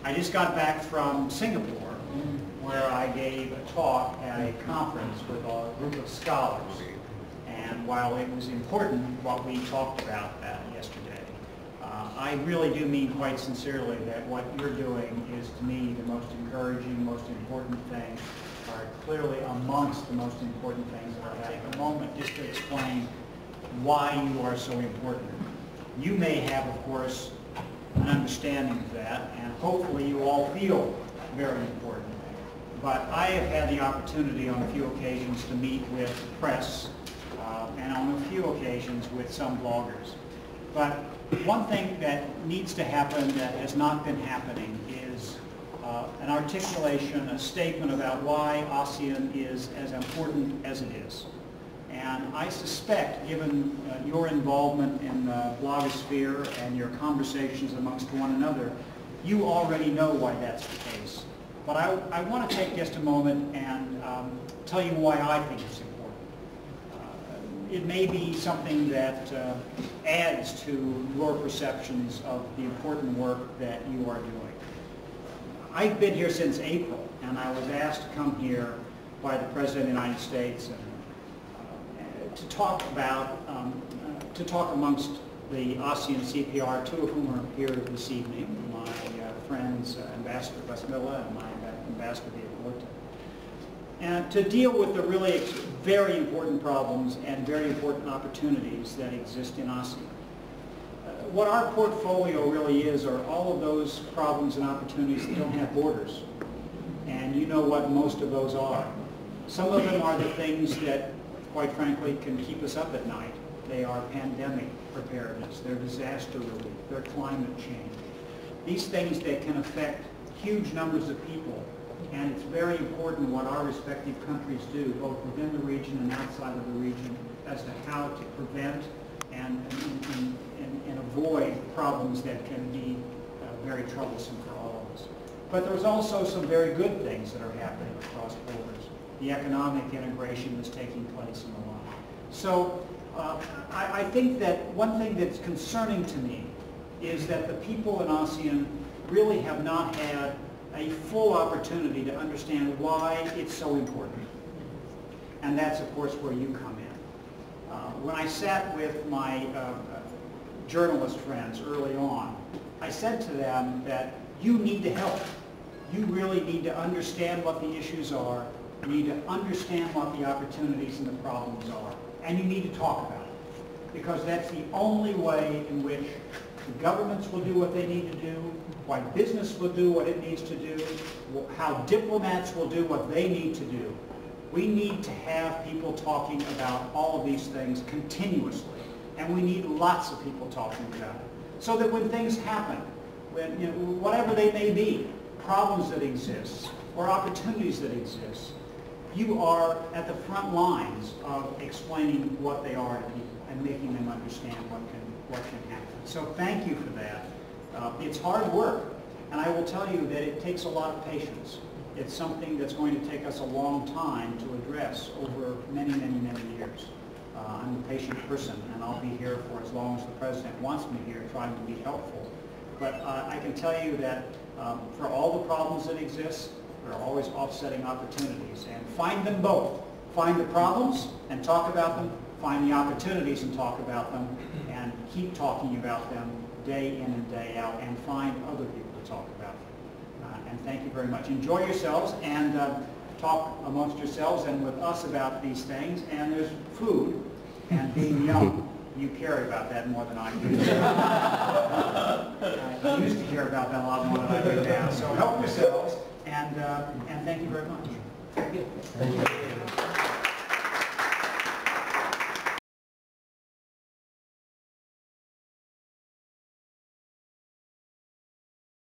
I just got back from Singapore, where I gave a talk at a conference with a group of scholars. And while it was important what we talked about yesterday, I really do mean quite sincerely that what you're doing is, to me, the most encouraging, most important thing, are clearly amongst the most important things that are happening. A moment just to explain why you are so important. You may have, of course, an understanding of that, and hopefully you all feel very important. But I have had the opportunity on a few occasions to meet with press, and on a few occasions with some bloggers. But one thing that needs to happen that has not been happening is an articulation, a statement about why ASEAN is as important as it is. And I suspect, given your involvement in the blogosphere and your conversations amongst one another, you already know why that's the case. But I want to take just a moment and tell you why I think it's important. It may be something that adds to your perceptions of the important work that you are doing. I've been here since April, and I was asked to come here by the President of the United States and to talk about, to talk amongst the ASEAN CPR, two of whom are here this evening, my friends Ambassador Basmilla and my Ambassador Villacorta, and to deal with the really very important problems and very important opportunities that exist in ASEAN. What our portfolio really is are all of those problems and opportunities that don't have borders. And you know what most of those are. Some of them are the things that, quite frankly, can keep us up at night. They are pandemic preparedness, they're disaster relief, they're climate change. These things that can affect huge numbers of people. And it's very important what our respective countries do, both within the region and outside of the region, as to how to prevent and avoid problems that can be very troublesome for all of us. But there's also some very good things that are happening across borders. The economic integration that's taking place and the like. So I think that one thing that's concerning to me is that the people in ASEAN really have not had a full opportunity to understand why it's so important. And that's, of course, where you come in. When I sat with my journalist friends early on, I said to them that you need to help. You really need to understand what the issues are. You need to understand what the opportunities and the problems are. And you need to talk about it. Because that's the only way in which the governments will do what they need to do, why business will do what it needs to do, how diplomats will do what they need to do. We need to have people talking about all of these things continuously. And we need lots of people talking about it. So that when things happen, when, whatever they may be, problems that exist, or opportunities that exist, you are at the front lines of explaining what they are to people and making them understand what can happen. So thank you for that. It's hard work, and I will tell you that it takes a lot of patience. It's something that's going to take us a long time to address over many, many, many years. I'm a patient person, and I'll be here for as long as the President wants me here, trying to be helpful. But I can tell you that for all the problems that exist, there are always offsetting opportunities, and find them both. Find the problems and talk about them, find the opportunities and talk about them, and keep talking about them day in and day out, and find other people to talk about them. And thank you very much. Enjoy yourselves and talk amongst yourselves and with us about these things. And there's food, and being young, you care about that more than I do. I used to care about that a lot more than I do now. So help yourselves, and thank you very much. Thank you.